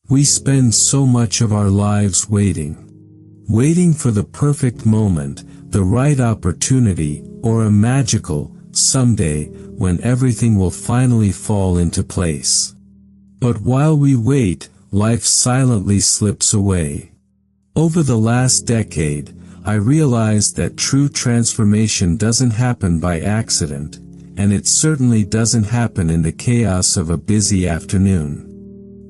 We spend so much of our lives waiting for the perfect moment, the right opportunity, or a magical someday when everything will finally fall into place. But while we wait, life silently slips away. Over the last decade, I realized that true transformation doesn't happen by accident, and it certainly doesn't happen in the chaos of a busy afternoon.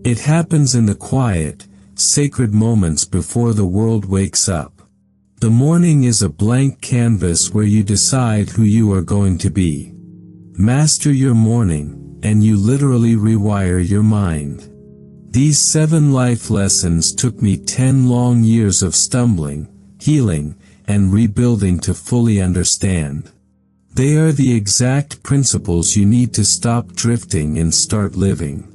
It happens in the quiet, sacred moments before the world wakes up. The morning is a blank canvas where you decide who you are going to be. Master your morning, and you literally rewire your mind. These 7 life lessons took me 10 long years of stumbling, healing, and rebuilding to fully understand. They are the exact principles you need to stop drifting and start living.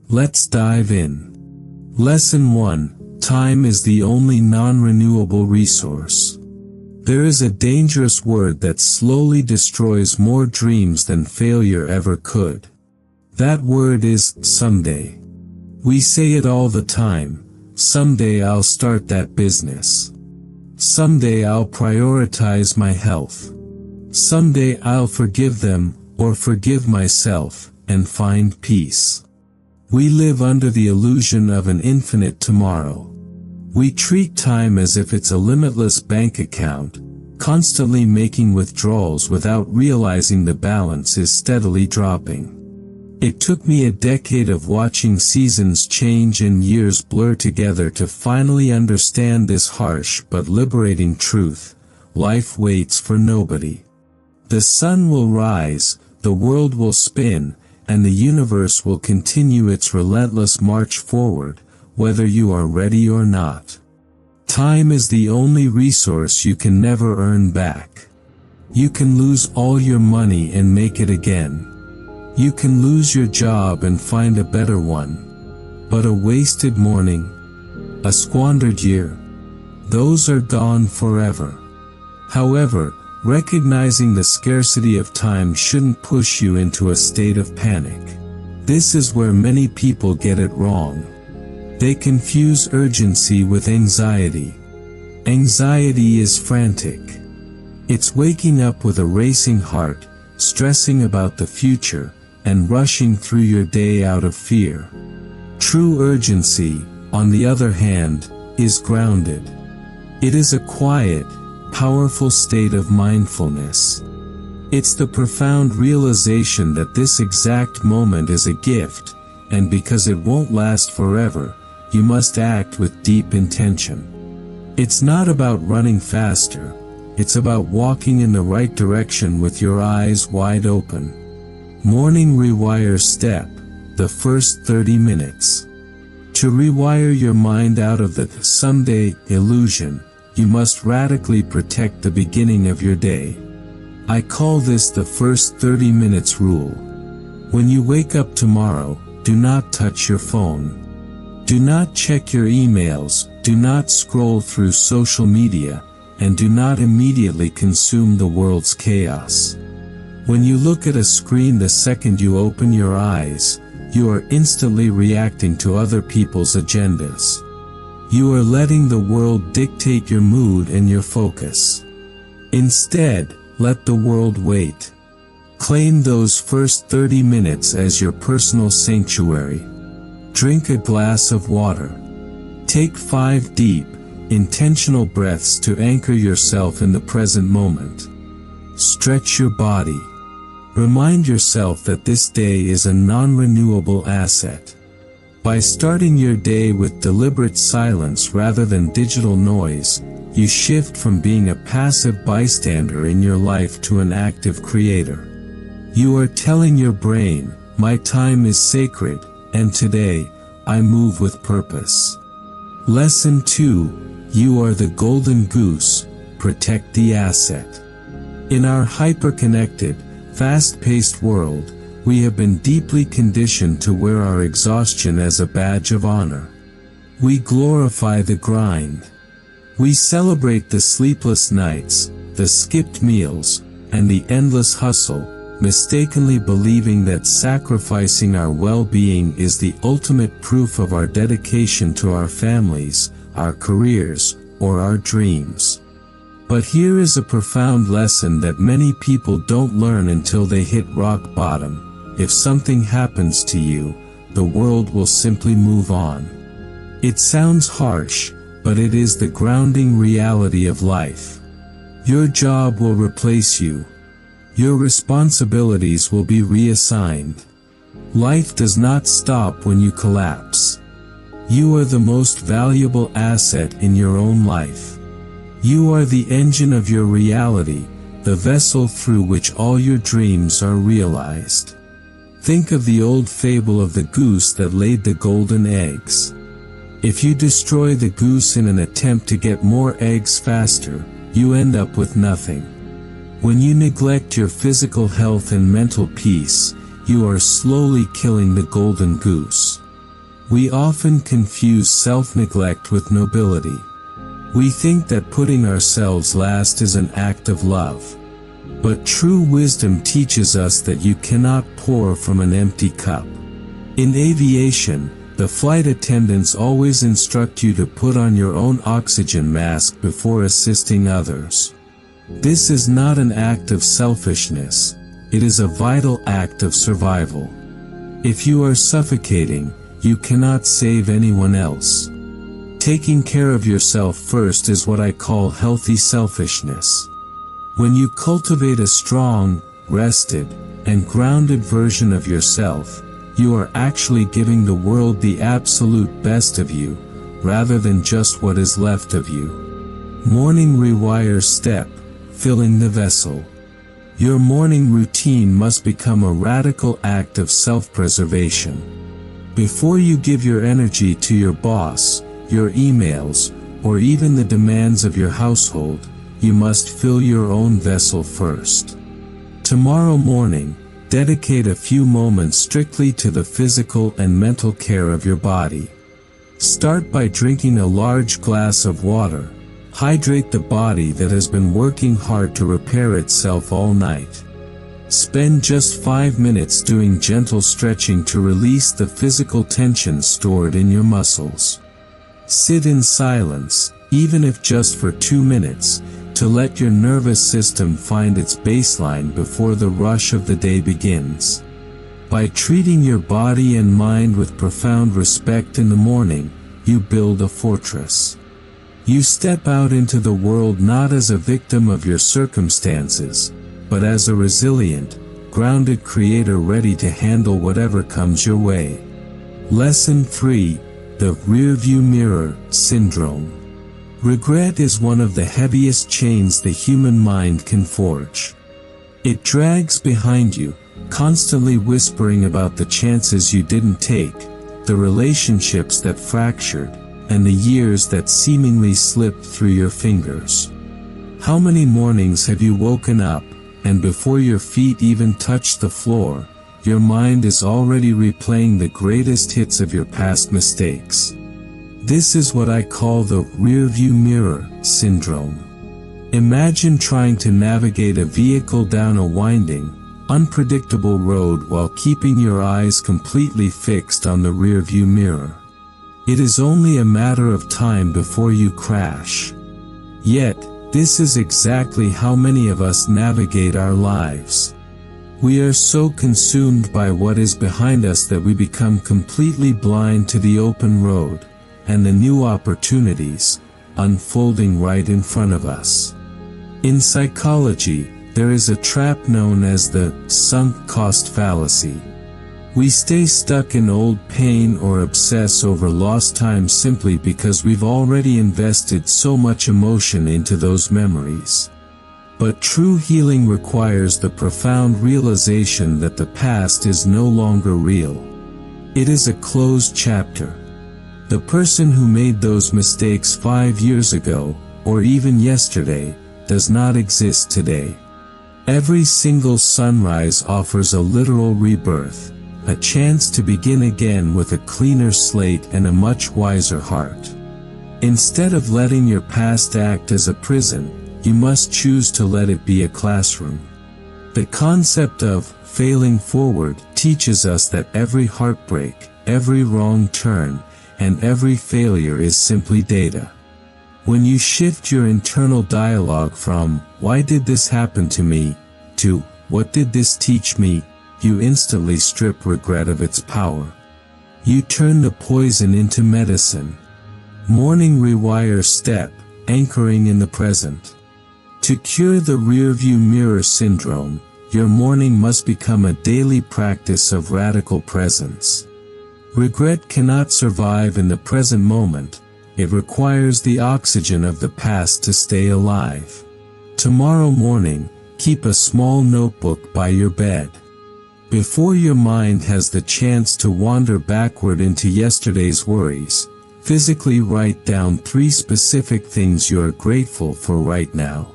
Let's dive in. Lesson 1: Time is the only non-renewable resource. There is a dangerous word that slowly destroys more dreams than failure ever could. That word is someday. We say it all the time: someday I'll start that business. Someday I'll prioritize my health. Someday I'll forgive them, or forgive myself, and find peace. We live under the illusion of an infinite tomorrow. We treat time as if it's a limitless bank account, constantly making withdrawals without realizing the balance is steadily dropping. It took me a decade of watching seasons change and years blur together to finally understand this harsh but liberating truth: life waits for nobody. The sun will rise, the world will spin, and the universe will continue its relentless march forward, whether you are ready or not. Time is the only resource you can never earn back. You can lose all your money and make it again. You can lose your job and find a better one. But a wasted morning, a squandered year, those are gone forever. However, recognizing the scarcity of time shouldn't push you into a state of panic. This is where many people get it wrong. They confuse urgency with anxiety. Anxiety is frantic. It's waking up with a racing heart, stressing about the future, and rushing through your day out of fear. True urgency, on the other hand, is grounded. It is a quiet, powerful state of mindfulness. It's the profound realization that this exact moment is a gift, and because it won't last forever, you must act with deep intention. It's not about running faster, it's about walking in the right direction with your eyes wide open. Morning Rewire Step: the first 30 minutes. To rewire your mind out of the someday illusion, you must radically protect the beginning of your day. I call this the first 30 minutes rule. When you wake up tomorrow, do not touch your phone. Do not check your emails, do not scroll through social media, and do not immediately consume the world's chaos. When you look at a screen the second you open your eyes, you are instantly reacting to other people's agendas. You are letting the world dictate your mood and your focus. Instead, let the world wait. Claim those first 30 minutes as your personal sanctuary. Drink a glass of water. Take 5 deep, intentional breaths to anchor yourself in the present moment. Stretch your body. Remind yourself that this day is a non-renewable asset. By starting your day with deliberate silence rather than digital noise, you shift from being a passive bystander in your life to an active creator. You are telling your brain, my time is sacred, and today, I move with purpose. Lesson 2: You are the golden goose, protect the asset. In our hyper-connected, fast-paced world, we have been deeply conditioned to wear our exhaustion as a badge of honor. We glorify the grind. We celebrate the sleepless nights, the skipped meals, and the endless hustle, mistakenly believing that sacrificing our well-being is the ultimate proof of our dedication to our families, our careers, or our dreams. But here is a profound lesson that many people don't learn until they hit rock bottom. If something happens to you, the world will simply move on. It sounds harsh, but it is the grounding reality of life. Your job will replace you. Your responsibilities will be reassigned. Life does not stop when you collapse. You are the most valuable asset in your own life. You are the engine of your reality, the vessel through which all your dreams are realized. Think of the old fable of the goose that laid the golden eggs. If you destroy the goose in an attempt to get more eggs faster, you end up with nothing. When you neglect your physical health and mental peace, you are slowly killing the golden goose. We often confuse self-neglect with nobility. We think that putting ourselves last is an act of love. But true wisdom teaches us that you cannot pour from an empty cup. In aviation, the flight attendants always instruct you to put on your own oxygen mask before assisting others. This is not an act of selfishness, it is a vital act of survival. If you are suffocating, you cannot save anyone else. Taking care of yourself first is what I call healthy selfishness. When you cultivate a strong, rested, and grounded version of yourself, you are actually giving the world the absolute best of you, rather than just what is left of you. Morning Rewire Step: Filling the vessel. Your morning routine must become a radical act of self-preservation. Before you give your energy to your boss, your emails, or even the demands of your household, you must fill your own vessel first. Tomorrow morning, dedicate a few moments strictly to the physical and mental care of your body. Start by drinking a large glass of water. Hydrate the body that has been working hard to repair itself all night. Spend just 5 minutes doing gentle stretching to release the physical tension stored in your muscles. Sit in silence, even if just for 2 minutes, to let your nervous system find its baseline before the rush of the day begins. By treating your body and mind with profound respect in the morning, you build a fortress. You step out into the world not as a victim of your circumstances, but as a resilient, grounded creator ready to handle whatever comes your way. Lesson 3: The Rearview Mirror Syndrome. Regret is one of the heaviest chains the human mind can forge. It drags behind you, constantly whispering about the chances you didn't take, the relationships that fractured, and the years that seemingly slipped through your fingers. How many mornings have you woken up, and before your feet even touched the floor, your mind is already replaying the greatest hits of your past mistakes? This is what I call the rearview mirror syndrome. Imagine trying to navigate a vehicle down a winding, unpredictable road while keeping your eyes completely fixed on the rearview mirror. It is only a matter of time before you crash. Yet, this is exactly how many of us navigate our lives. We are so consumed by what is behind us that we become completely blind to the open road, and the new opportunities, unfolding right in front of us. In psychology, there is a trap known as the sunk cost fallacy. We stay stuck in old pain or obsess over lost time simply because we've already invested so much emotion into those memories. But true healing requires the profound realization that the past is no longer real. It is a closed chapter. The person who made those mistakes 5 years ago, or even yesterday, does not exist today. Every single sunrise offers a literal rebirth, a chance to begin again with a cleaner slate and a much wiser heart. Instead of letting your past act as a prison, you must choose to let it be a classroom. The concept of failing forward teaches us that every heartbreak, every wrong turn, and every failure is simply data. When you shift your internal dialogue from, "Why did this happen to me?" to, "What did this teach me?" you instantly strip regret of its power. You turn the poison into medicine. Morning Rewire Step, anchoring in the present. To cure the rearview mirror syndrome, your morning must become a daily practice of radical presence. Regret cannot survive in the present moment. It requires the oxygen of the past to stay alive. Tomorrow morning, keep a small notebook by your bed. Before your mind has the chance to wander backward into yesterday's worries, physically write down 3 specific things you are grateful for right now.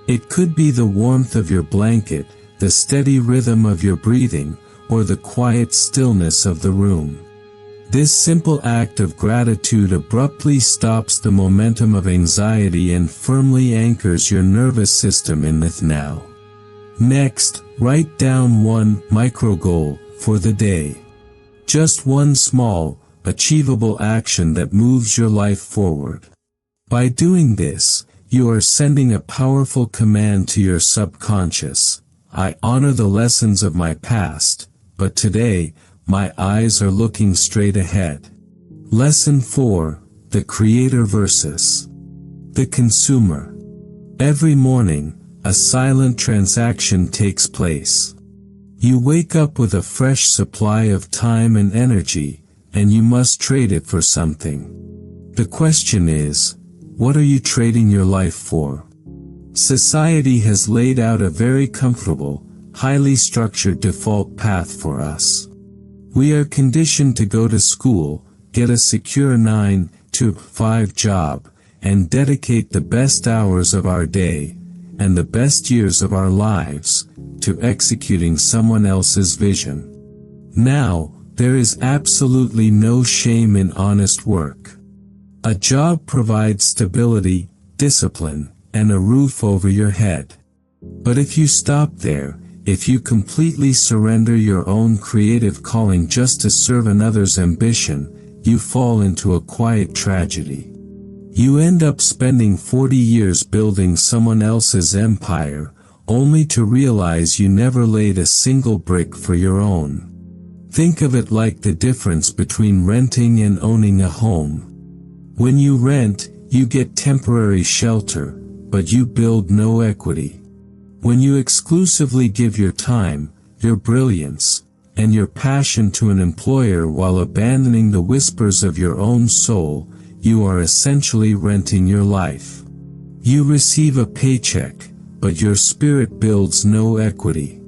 It could be the warmth of your blanket, the steady rhythm of your breathing, or the quiet stillness of the room. This simple act of gratitude abruptly stops the momentum of anxiety and firmly anchors your nervous system in the now. Next, write down one micro goal for the day. Just one small, achievable action that moves your life forward. By doing this, you are sending a powerful command to your subconscious. I honor the lessons of my past, but today, my eyes are looking straight ahead. Lesson 4, the creator versus the consumer. Every morning, a silent transaction takes place. You wake up with a fresh supply of time and energy, and you must trade it for something. The question is, what are you trading your life for? Society has laid out a very comfortable, highly structured default path for us. We are conditioned to go to school, get a secure 9 to 5 job, and dedicate the best hours of our day, and the best years of our lives, to executing someone else's vision. Now, there is absolutely no shame in honest work. A job provides stability, discipline, and a roof over your head. But if you stop there, if you completely surrender your own creative calling just to serve another's ambition, you fall into a quiet tragedy. You end up spending 40 years building someone else's empire, only to realize you never laid a single brick for your own. Think of it like the difference between renting and owning a home. When you rent, you get temporary shelter, but you build no equity. When you exclusively give your time, your brilliance, and your passion to an employer while abandoning the whispers of your own soul, you are essentially renting your life. You receive a paycheck, but your spirit builds no equity.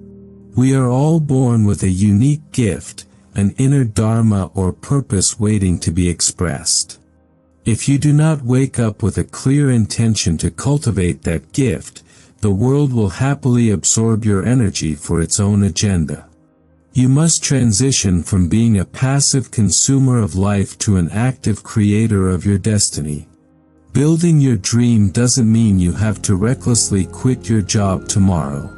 We are all born with a unique gift, an inner dharma or purpose waiting to be expressed. If you do not wake up with a clear intention to cultivate that gift, the world will happily absorb your energy for its own agenda. You must transition from being a passive consumer of life to an active creator of your destiny. Building your dream doesn't mean you have to recklessly quit your job tomorrow.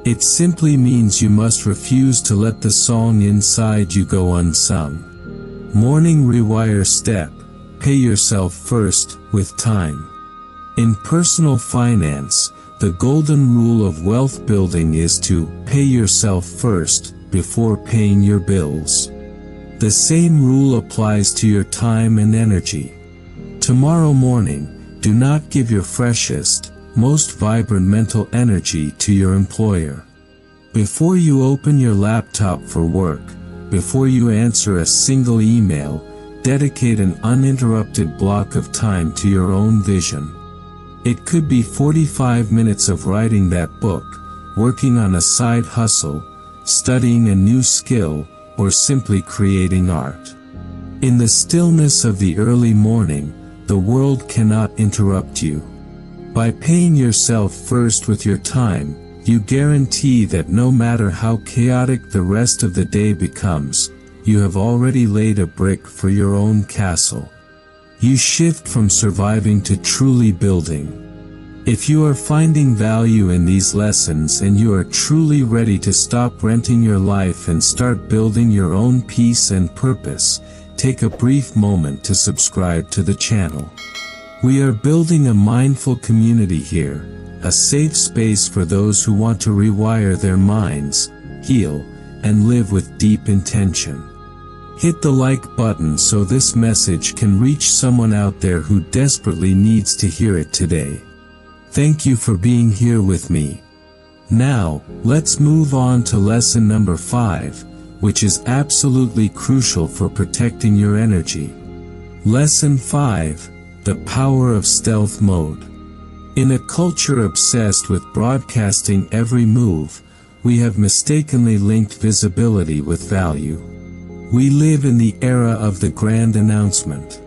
It simply means you must refuse to let the song inside you go unsung. Morning Rewire Step, pay yourself first, with time. In personal finance, the golden rule of wealth building is to pay yourself first, before paying your bills. The same rule applies to your time and energy. Tomorrow morning, do not give your freshest, most vibrant mental energy to your employer. Before you open your laptop for work, before you answer a single email, dedicate an uninterrupted block of time to your own vision. It could be 45 minutes of writing that book, working on a side hustle, studying a new skill, or simply creating art. In the stillness of the early morning, the world cannot interrupt you. By paying yourself first with your time, you guarantee that no matter how chaotic the rest of the day becomes, you have already laid a brick for your own castle. You shift from surviving to truly building. If you are finding value in these lessons and you are truly ready to stop renting your life and start building your own peace and purpose, take a brief moment to subscribe to the channel. We are building a mindful community here, a safe space for those who want to rewire their minds, heal, and live with deep intention. Hit the like button so this message can reach someone out there who desperately needs to hear it today. Thank you for being here with me. Now, let's move on to lesson number 5, which is absolutely crucial for protecting your energy. Lesson 5, the power of stealth mode. In a culture obsessed with broadcasting every move, we have mistakenly linked visibility with value. We live in the era of the grand announcement.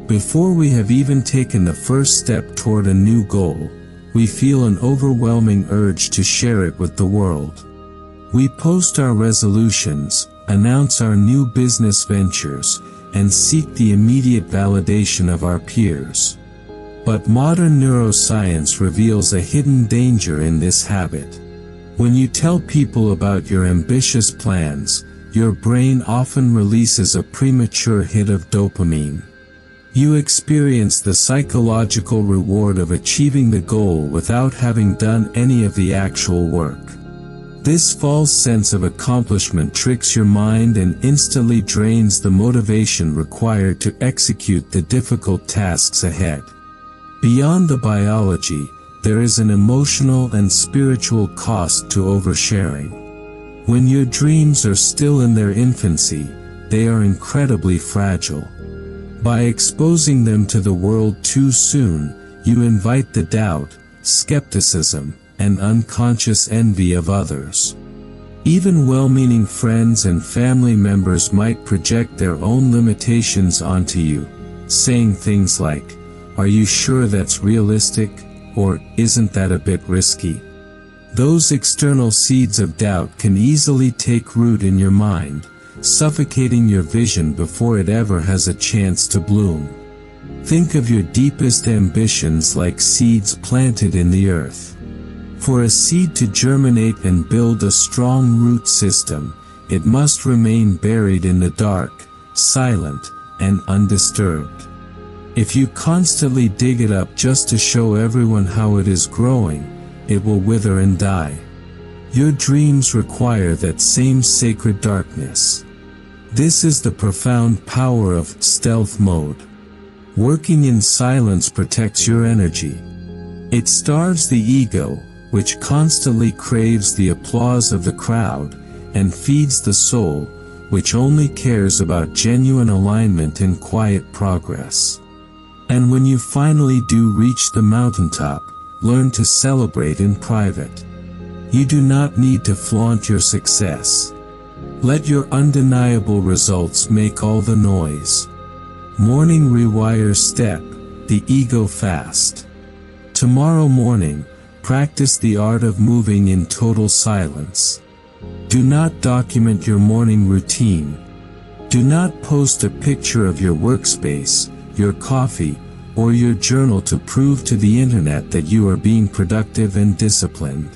Before we have even taken the first step toward a new goal, we feel an overwhelming urge to share it with the world. We post our resolutions, announce our new business ventures, and seek the immediate validation of our peers. But modern neuroscience reveals a hidden danger in this habit. When you tell people about your ambitious plans, your brain often releases a premature hit of dopamine. You experience the psychological reward of achieving the goal without having done any of the actual work. This false sense of accomplishment tricks your mind and instantly drains the motivation required to execute the difficult tasks ahead. Beyond the biology, there is an emotional and spiritual cost to oversharing. When your dreams are still in their infancy, they are incredibly fragile. By exposing them to the world too soon, you invite the doubt, skepticism, and unconscious envy of others. Even well-meaning friends and family members might project their own limitations onto you, saying things like, "Are you sure that's realistic?" or "Isn't that a bit risky?" Those external seeds of doubt can easily take root in your mind, suffocating your vision before it ever has a chance to bloom. Think of your deepest ambitions like seeds planted in the earth. For a seed to germinate and build a strong root system, it must remain buried in the dark, silent, and undisturbed. If you constantly dig it up just to show everyone how it is growing, it will wither and die. Your dreams require that same sacred darkness. This is the profound power of stealth mode. Working in silence protects your energy. It starves the ego, which constantly craves the applause of the crowd, and feeds the soul, which only cares about genuine alignment and quiet progress. And when you finally do reach the mountaintop, learn to celebrate in private. You do not need to flaunt your success. Let your undeniable results make all the noise. Morning Rewire Step, the Ego Fast. Tomorrow morning, practice the art of moving in total silence. Do not document your morning routine. Do not post a picture of your workspace, your coffee, or your journal to prove to the internet that you are being productive and disciplined.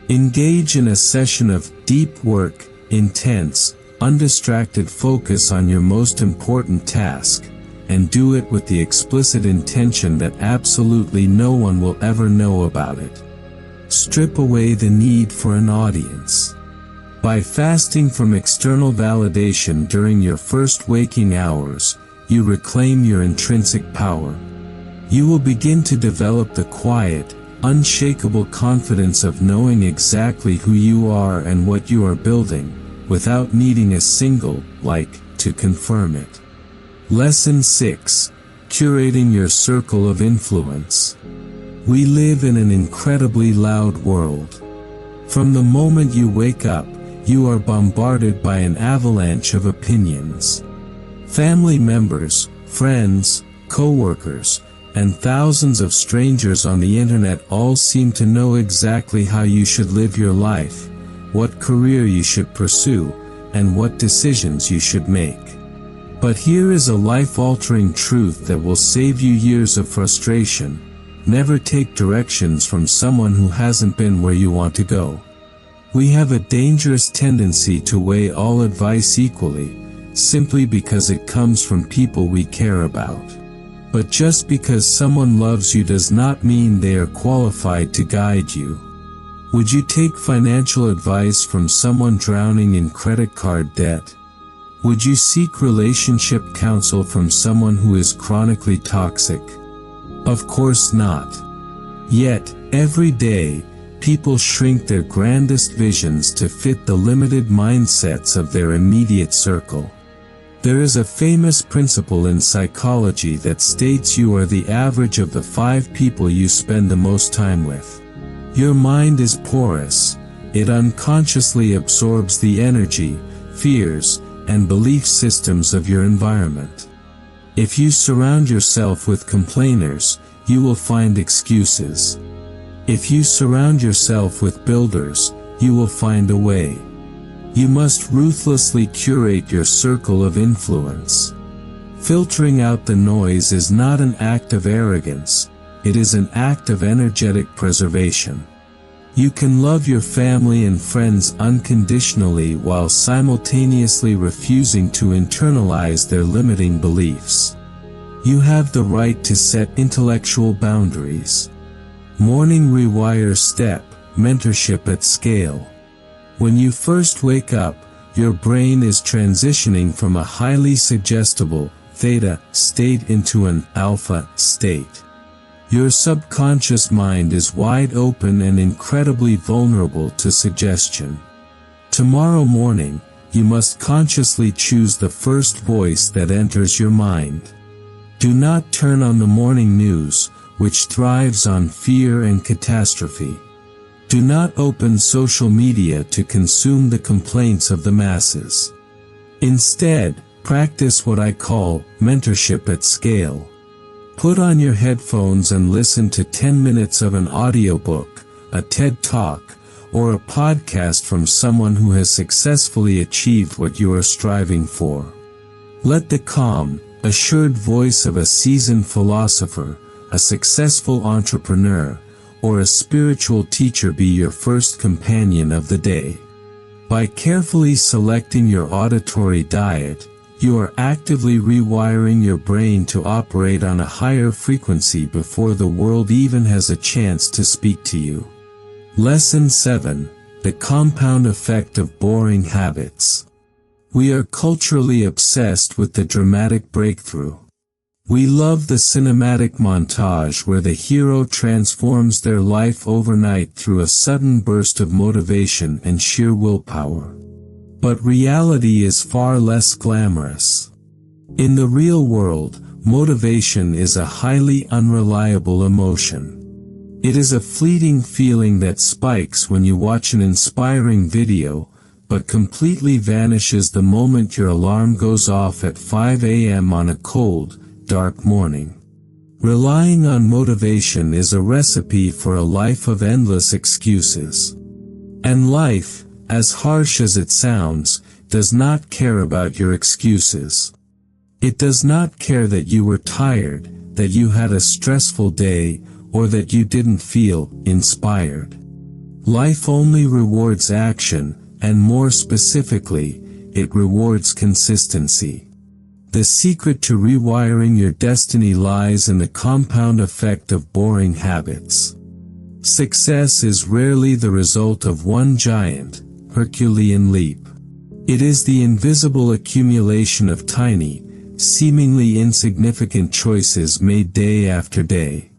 Engage in a session of deep work, intense, undistracted focus on your most important task, and do it with the explicit intention that absolutely no one will ever know about it. Strip away the need for an audience. By fasting from external validation during your first waking hours, you reclaim your intrinsic power. You will begin to develop the quiet, unshakable confidence of knowing exactly who you are and what you are building, without needing a single like to confirm it. Lesson 6. Curating your circle of influence. We live in an incredibly loud world. From the moment you wake up, you are bombarded by an avalanche of opinions. Family members, friends, co-workers, and thousands of strangers on the internet all seem to know exactly how you should live your life, what career you should pursue, and what decisions you should make. But here is a life-altering truth that will save you years of frustration. Never take directions from someone who hasn't been where you want to go. We have a dangerous tendency to weigh all advice equally, simply because it comes from people we care about. But just because someone loves you does not mean they are qualified to guide you. Would you take financial advice from someone drowning in credit card debt? Would you seek relationship counsel from someone who is chronically toxic? Of course not. Yet, every day, people shrink their grandest visions to fit the limited mindsets of their immediate circle. There is a famous principle in psychology that states you are the average of the 5 people you spend the most time with. Your mind is porous. It unconsciously absorbs the energy, fears, and belief systems of your environment. If you surround yourself with complainers, you will find excuses. If you surround yourself with builders, you will find a way. You must ruthlessly curate your circle of influence. Filtering out the noise is not an act of arrogance, it is an act of energetic preservation. You can love your family and friends unconditionally while simultaneously refusing to internalize their limiting beliefs. You have the right to set intellectual boundaries. Morning Rewire Step, Mentorship at Scale. When you first wake up, your brain is transitioning from a highly suggestible, theta, state into an alpha state. Your subconscious mind is wide open and incredibly vulnerable to suggestion. Tomorrow morning, you must consciously choose the first voice that enters your mind. Do not turn on the morning news, which thrives on fear and catastrophe. Do not open social media to consume the complaints of the masses. Instead, practice what I call mentorship at scale. Put on your headphones and listen to 10 minutes of an audiobook, a TED Talk, or a podcast from someone who has successfully achieved what you are striving for. Let the calm, assured voice of a seasoned philosopher, a successful entrepreneur, or a spiritual teacher be your first companion of the day. By carefully selecting your auditory diet, you are actively rewiring your brain to operate on a higher frequency before the world even has a chance to speak to you. Lesson 7. The Compound Effect of Boring Habits. We are culturally obsessed with the dramatic breakthrough. We love the cinematic montage where the hero transforms their life overnight through a sudden burst of motivation and sheer willpower. But reality is far less glamorous. In the real world, motivation is a highly unreliable emotion. It is a fleeting feeling that spikes when you watch an inspiring video, but completely vanishes the moment your alarm goes off at 5 a.m. on a cold, dark morning. Relying on motivation is a recipe for a life of endless excuses. And life, as harsh as it sounds, does not care about your excuses. It does not care that you were tired, that you had a stressful day, or that you didn't feel inspired. Life only rewards action, and more specifically, it rewards consistency. The secret to rewiring your destiny lies in the compound effect of boring habits. Success is rarely the result of one giant, Herculean leap. It is the invisible accumulation of tiny, seemingly insignificant choices made day after day.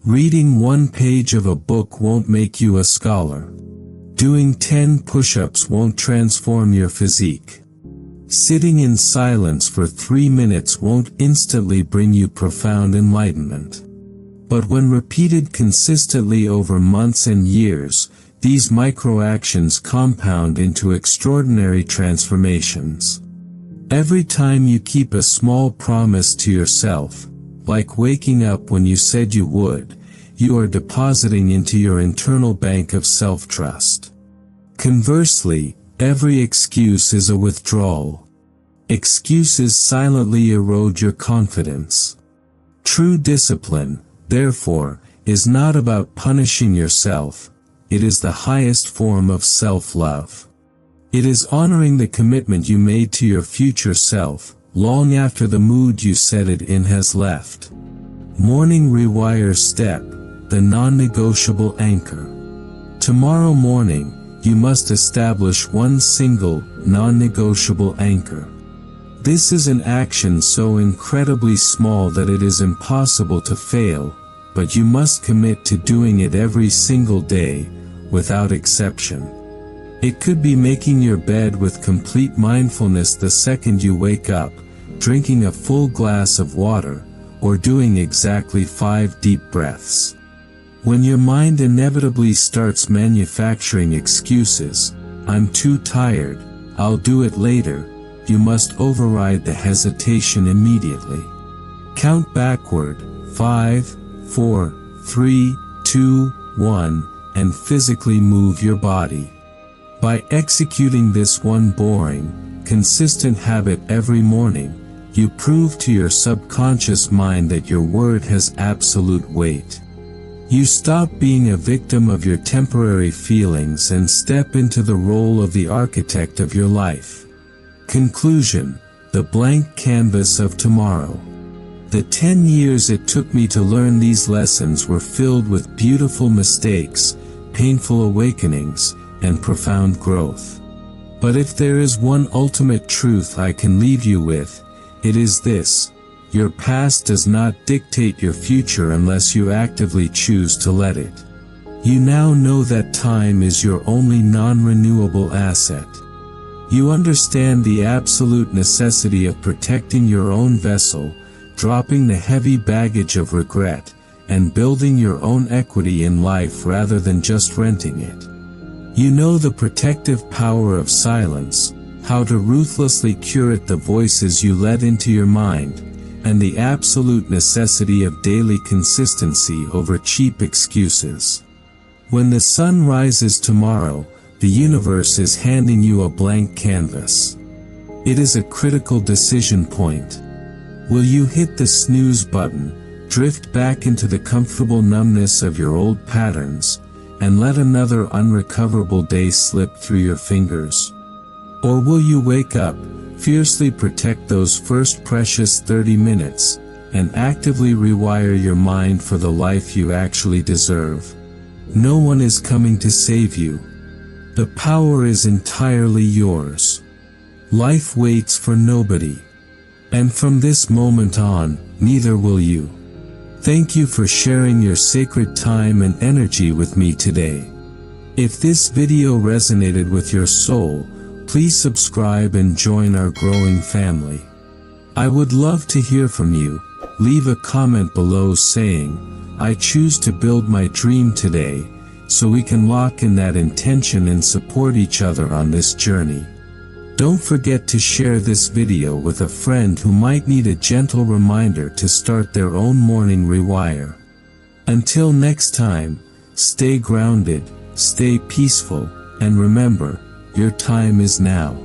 Reading one page of a book won't make you a scholar. Doing 10 push-ups won't transform your physique. Sitting in silence for 3 minutes won't instantly bring you profound enlightenment. But when repeated consistently over months and years, these micro-actions compound into extraordinary transformations. Every time you keep a small promise to yourself, like waking up when you said you would, you are depositing into your internal bank of self-trust. Conversely, every excuse is a withdrawal. Excuses silently erode your confidence. True discipline, therefore, is not about punishing yourself, it is the highest form of self-love. It is honoring the commitment you made to your future self, long after the mood you set it in has left. Morning Rewire Step, the non-negotiable anchor. Tomorrow morning, you must establish one single, non-negotiable anchor. This is an action so incredibly small that it is impossible to fail, but you must commit to doing it every single day, without exception. It could be making your bed with complete mindfulness the second you wake up, drinking a full glass of water, or doing exactly 5 deep breaths. When your mind inevitably starts manufacturing excuses, "I'm too tired, I'll do it later," you must override the hesitation immediately. Count backward, 5, 4, 3, 2, 1, and physically move your body. By executing this one boring, consistent habit every morning, you prove to your subconscious mind that your word has absolute weight. You stop being a victim of your temporary feelings and step into the role of the architect of your life. Conclusion: the blank canvas of tomorrow. The 10 years it took me to learn these lessons were filled with beautiful mistakes, painful awakenings, and profound growth. But if there is one ultimate truth I can leave you with, it is this: your past does not dictate your future unless you actively choose to let it. You now know that time is your only non-renewable asset. You understand the absolute necessity of protecting your own vessel, dropping the heavy baggage of regret, and building your own equity in life rather than just renting it. You know the protective power of silence, how to ruthlessly curate the voices you let into your mind, and the absolute necessity of daily consistency over cheap excuses. When the sun rises tomorrow, the universe is handing you a blank canvas. It is a critical decision point. Will you hit the snooze button, drift back into the comfortable numbness of your old patterns, and let another unrecoverable day slip through your fingers? Or will you wake up, fiercely protect those first precious 30 minutes, and actively rewire your mind for the life you actually deserve? No one is coming to save you. The power is entirely yours. Life waits for nobody. And from this moment on, neither will you. Thank you for sharing your sacred time and energy with me today. If this video resonated with your soul, please subscribe and join our growing family. I would love to hear from you. Leave a comment below saying, "I choose to build my dream today," so we can lock in that intention and support each other on this journey. Don't forget to share this video with a friend who might need a gentle reminder to start their own morning rewire. Until next time, stay grounded, stay peaceful, and remember, your time is now.